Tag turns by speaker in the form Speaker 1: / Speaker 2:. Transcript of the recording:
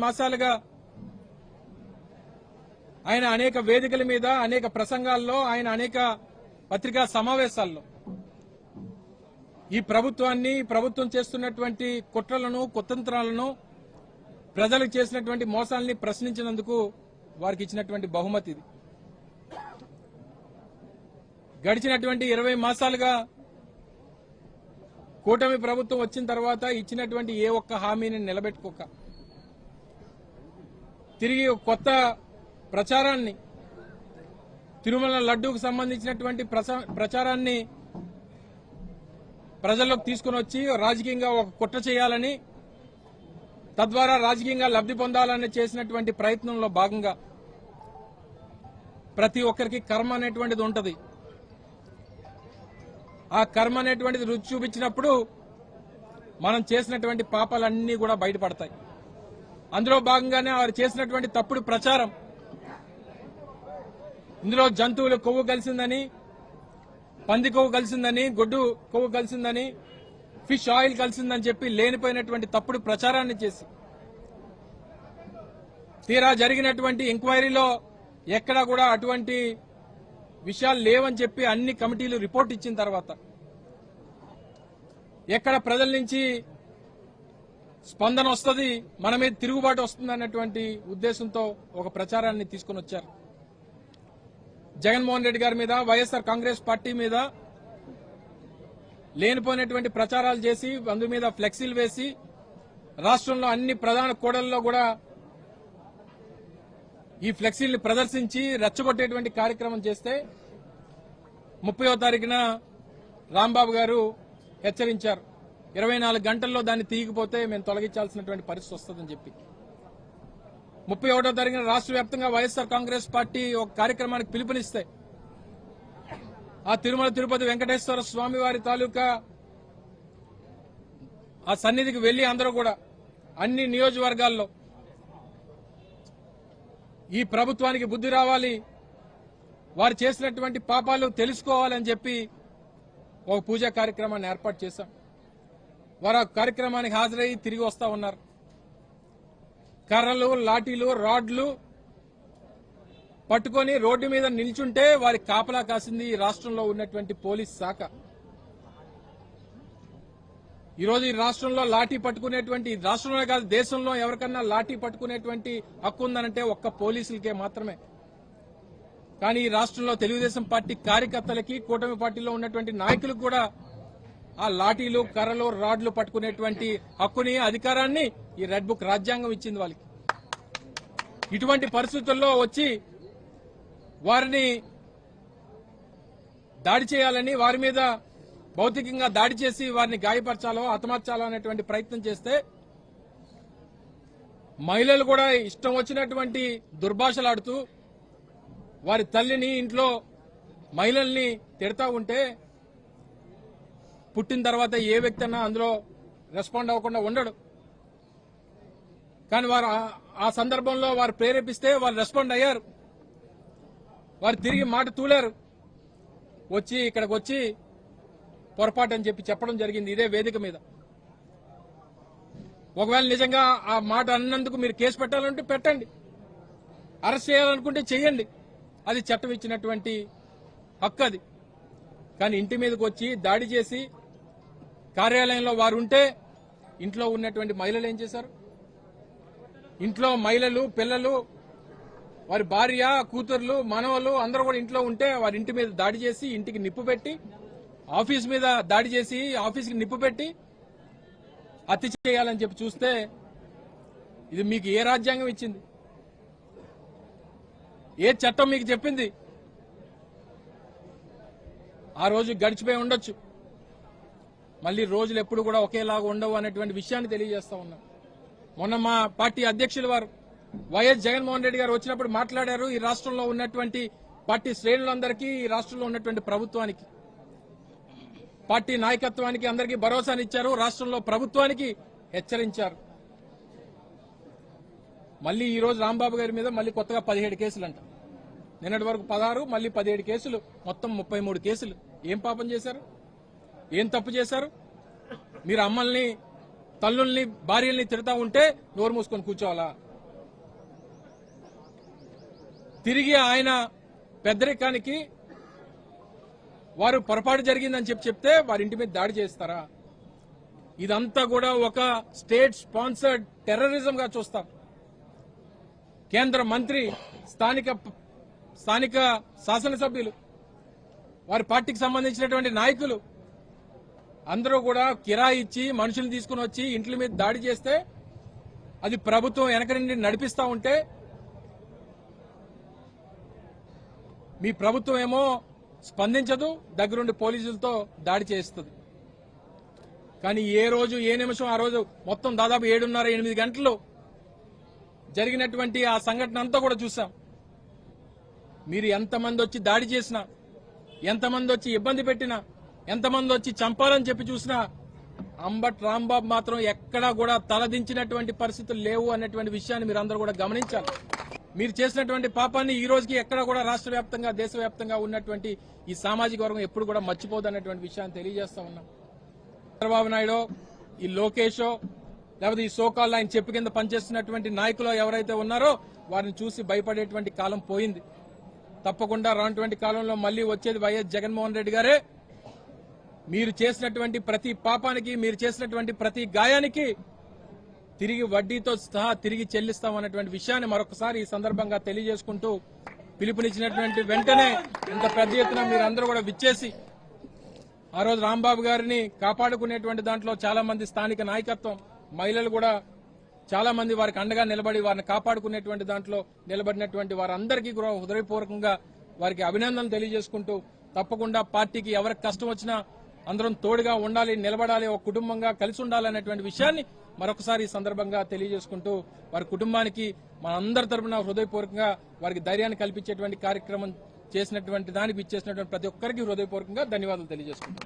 Speaker 1: మాసాలుగా ఆయన అనేక వేదికల మీద అనేక ప్రసంగాల్లో ఆయన అనేక పత్రికా సమావేశాల్లో ఈ ప్రభుత్వాన్ని ప్రభుత్వం చేస్తున్నటువంటి కుట్రలను కుతంత్రాలను ప్రజలకు చేసినటువంటి మోసాలని ప్రశ్నించినందుకు వారికి ఇచ్చినటువంటి బహుమతి ఇది. గడిచినటువంటి 20 మాసాలుగా కూటమి ప్రభుత్వం వచ్చిన తర్వాత ఇచ్చినటువంటి ఏ ఒక్క హామీని నిలబెట్టుకోక తిరిగి కొత్త ప్రచారాన్ని తిరుమల లడ్డూకు సంబంధించినటువంటి ప్రచారాన్ని ప్రజల్లోకి తీసుకుని వచ్చి రాజకీయంగా ఒక కుట్ర చేయాలని తద్వారా రాజకీయంగా లబ్ధి పొందాలని చేసినటువంటి ప్రయత్నంలో భాగంగా ప్రతి ఒక్కరికి కర్మ అనేటువంటిది ఉంటది. ఆ కర్మ అనేటువంటిది రుచి చూపించినప్పుడు మనం చేసినటువంటి పాపాలన్నీ కూడా బయటపడతాయి. అందులో భాగంగానే వారు చేసినటువంటి తప్పుడు ప్రచారం, ఇందులో జంతువులు కొవ్వు కలిసిందని, పంది కొవ్వు కలిసిందని, గొడ్డు కొవ్వు కలిసిందని, ఫిష్ ఆయిల్ కలిసిందని చెప్పి లేనిపోయినటువంటి తప్పుడు ప్రచారాన్ని చేసి తీరా జరిగినటువంటి ఎంక్వైరీలో ఎక్కడా కూడా అటువంటి విషయాలు లేవని చెప్పి అన్ని కమిటీలు రిపోర్ట్ ఇచ్చిన తర్వాత ఎక్కడ ప్రజల నుంచి స్పందన వస్తుంది, మన మీద తిరుగుబాటు వస్తుంది అన్నటువంటి ఉద్దేశంతో ఒక ప్రచారాన్ని తీసుకుని వచ్చారు. జగన్మోహన్ రెడ్డి గారి మీద, వైఎస్ఆర్ కాంగ్రెస్ పార్టీ మీద లేనిపోయినటువంటి ప్రచారాలు చేసి అందు మీద ఫ్లెక్సీలు వేసి రాష్ట్రంలో అన్ని ప్రధాన కూడళ్లలో కూడా ఈ ఫ్లెక్సీల్ని ప్రదర్శించి రెచ్చగొట్టేటువంటి కార్యక్రమం చేస్తే 30వ తారీఖున రాంబాబు గారు హెచ్చరించారు, 24 గంటల్లో దాన్ని తీయకపోతే మేము తొలగించాల్సినటువంటి పరిస్థితి వస్తుందని చెప్పి. 31వ తారీఖున రాష్ట్ర వ్యాప్తంగా వైఎస్ఆర్ కాంగ్రెస్ పార్టీ ఒక కార్యక్రమానికి పిలుపునిస్తే ఆ తిరుమల తిరుపతి వెంకటేశ్వర స్వామి వారి తాలూకా ఆ సన్నిధికి వెళ్లి అందరూ కూడా అన్ని నియోజకవర్గాల్లో ఈ ప్రభుత్వానికి బుద్ధి రావాలి, వారు చేసినటువంటి పాపాలు తెలుసుకోవాలని చెప్పి ఒక పూజా కార్యక్రమాన్ని ఏర్పాటు చేశాం. వారు ఆ కార్యక్రమానికి హాజరయ్యి తిరిగి వస్తా ఉన్నారు. కర్రలు, లాఠీలు, రాడ్లు పట్టుకొని రోడ్డు మీద నిల్చుంటే వారి కాపలా కాసింది ఈ రాష్ట్రంలో ఉన్నటువంటి పోలీస్ శాఖ. ఈరోజు ఈ రాష్ట్రంలో లాఠీ పట్టుకునేటువంటి, రాష్ట్రంలో కాదు దేశంలో ఎవరికన్నా లాఠీ పట్టుకునేటువంటి హక్కు ఉందనంటే ఒక్క పోలీసులకే మాత్రమే. కానీ ఈ రాష్ట్రంలో తెలుగుదేశం పార్టీ కార్యకర్తలకి, కూటమి పార్టీలో ఉన్నటువంటి నాయకులకు కూడా ఆ లాఠీలు, కర్రలు, రాడ్లు పట్టుకునేటువంటి హక్కుని, అధికారాన్ని ఈ రెడ్ బుక్ రాజ్యాంగం ఇచ్చింది వాళ్ళకి. ఇటువంటి పరిస్థితుల్లో వచ్చి వారిని దాడి చేయాలని, వారి మీద భౌతికంగా దాడి చేసి వారిని గాయపరచాలో, హతమార్చాలో అనేటువంటి ప్రయత్నం చేస్తే మహిళలు కూడా ఇష్టం వచ్చినటువంటి దుర్భాషలాడుతూ వారి తల్లిని, ఇంట్లో మహిళల్ని తిడతా ఉంటే పుట్టిన తర్వాత ఏ వ్యక్తి అన్నా అందులో రెస్పాండ్ అవ్వకుండా ఉండడు. కానీ వారు ఆ సందర్భంలో వారు ప్రేరేపిస్తే వారు రెస్పాండ్ అయ్యారు. వారు తిరిగి మాట తూలారు, వచ్చి ఇక్కడికి వచ్చి పొరపాటు అని చెప్పి చెప్పడం జరిగింది ఇదే వేదిక మీద. ఒకవేళ నిజంగా ఆ మాట అన్నందుకు మీరు కేసు పెట్టాలంటే పెట్టండి, అరెస్ట్ చేయాలనుకుంటే చేయండి, అది చట్టం ఇచ్చినటువంటి హక్కు అది. కానీ ఇంటి మీదకి వచ్చి దాడి చేసి కార్యాలయంలో వారు ఉంటే ఇంట్లో ఉన్నటువంటి మహిళలు ఏం చేశారు? ఇంట్లో మహిళలు, పిల్లలు, వారి భార్య, కూతుర్లు, మనవలు అందరూ కూడా ఇంట్లో ఉంటే వారి ఇంటి మీద దాడి చేసి, ఇంటికి నిప్పు పెట్టి, ఆఫీస్ మీద దాడి చేసి ఆఫీస్కి నిప్పు పెట్టి హత్య చేయాలని చెప్పి చూస్తే ఇది మీకు ఏ రాజ్యాంగం ఇచ్చింది? ఏ చట్టం మీకు చెప్పింది? ఆ రోజు గడిచిపోయి ఉండొచ్చు, మళ్ళీ రోజులు ఎప్పుడు కూడా ఒకేలాగా ఉండవు అనేటువంటి విషయాన్ని తెలియజేస్తా ఉన్నాం. మొన్న మా పార్టీ అధ్యక్షులు వారు వైఎస్ జగన్మోహన్ రెడ్డి గారు వచ్చినప్పుడు మాట్లాడారు. ఈ రాష్ట్రంలో ఉన్నటువంటి పార్టీ శ్రేణులందరికీ, ఈ రాష్ట్రంలో ఉన్నటువంటి ప్రభుత్వానికి, పార్టీ నాయకత్వానికి అందరికీ భరోసానిచ్చారు. రాష్ట్రంలో ప్రభుత్వానికి హెచ్చరించారు. మళ్ళీ ఈ రోజు రాంబాబు గారి మీద మళ్ళీ కొత్తగా 17 కేసులంట. నిన్నటి వరకు 16, మళ్ళీ 17 కేసులు, మొత్తం 33 కేసులు. ఏం పాపం చేశారు? ఏం తప్పు చేశారు? మీరు అమ్మల్ని తల్లుల్ని భార్యల్ని తిడతా ఉంటే నోరు మూసుకొని కూర్చోవాలా? తిరిగి ఆయన పెద్దరికానికి వారు పొరపాటు జరిగిందని చెప్తే వారి ఇంటి మీద దాడి చేస్తారా? ఇదంతా కూడా ఒక స్టేట్ స్పాన్సర్డ్ టెర్రరిజం గా చూస్తాం. కేంద్ర మంత్రి, స్థానిక శాసనసభ్యులు, వారి పార్టీకి సంబంధించినటువంటి నాయకులు అందరూ కూడా కిరాయి ఇచ్చి మనుషులు తీసుకుని వచ్చి ఇంట్ల మీద దాడి చేస్తే అది ప్రభుత్వం వెనక నుండి నడిపిస్తా ఉంటే మీ ప్రభుత్వం ఏమో స్పందించదు, దగ్గరుండి పోలీసులతో దాడి చేస్తుంది. కానీ ఏ రోజు ఏ నిమిషం ఆ రోజు మొత్తం దాదాపు 7:30-8 గంటలు జరిగినటువంటి ఆ సంఘటన అంతా కూడా చూసాం. మీరు ఎంతమంది వచ్చి దాడి చేసినా, ఎంతమంది వచ్చి ఇబ్బంది పెట్టినా, ఎంతమంది వచ్చి చంపాలని చెప్పి చూసినా అంబట్ రాంబాబు మాత్రం ఎక్కడా కూడా తలదించినటువంటి పరిస్థితులు లేవు అన్నటువంటి విషయాన్ని మీరు అందరూ కూడా గమనించాలి. మీరు చేసినటువంటి పాపాన్ని ఈ రోజుకి ఎక్కడా కూడా రాష్ట్ర వ్యాప్తంగా, దేశవ్యాప్తంగా ఉన్నటువంటి ఈ సామాజిక వర్గం ఎప్పుడు కూడా మర్చిపోదు అన్నటువంటి విషయాన్ని తెలియజేస్తా ఉన్నాం. చంద్రబాబు నాయుడు, ఈ లోకేషో, లేకపోతే ఈ సోకాల్ ఆయన చెప్పు కింద పనిచేస్తున్నటువంటి నాయకులు ఎవరైతే ఉన్నారో వారిని చూసి భయపడేటువంటి కాలం పోయింది. తప్పకుండా రానటువంటి కాలంలో మళ్లీ వచ్చేది వైఎస్ జగన్మోహన్ రెడ్డి గారే. మీరు చేసినటువంటి ప్రతి పాపానికి, మీరు చేసినటువంటి ప్రతి గాయానికి తిరిగి వడ్డీతో సహా తిరిగి చెల్లిస్తామన్నటువంటి విషయాన్ని మరొకసారి ఈ సందర్భంగా తెలియజేసుకుంటూ, పిలుపునిచ్చినటువంటి వెంటనే ఇంత పెద్ద ఎత్తున మీరందరూ కూడా విచ్చేసి ఆ రోజు రాంబాబు గారిని కాపాడుకునేటువంటి దాంట్లో చాలా మంది స్థానిక నాయకత్వం, మహిళలు కూడా చాలా మంది వారికి అండగా నిలబడి వారిని కాపాడుకునేటువంటి దాంట్లో నిలబడినటువంటి వారందరికీ కూడా హృదయపూర్వకంగా వారికి అభినందనలు తెలియజేసుకుంటూ, తప్పకుండా పార్టీకి ఎవరికి కష్టం వచ్చినా అందరం తోడుగా ఉండాలి, నిలబడాలి, ఒక కుటుంబంగా కలిసి ఉండాలనేటువంటి విషయాన్ని మరొకసారి ఈ సందర్భంగా తెలియజేసుకుంటూ, వారి కుటుంబానికి మన అందరి తరపున హృదయపూర్వకంగా వారికి ధైర్యాన్ని కల్పించేటువంటి కార్యక్రమం చేసినటువంటి దానికి ఇచ్చేసినటువంటి ప్రతి ఒక్కరికి హృదయపూర్వకంగా ధన్యవాదాలు తెలియజేసుకుంటాం.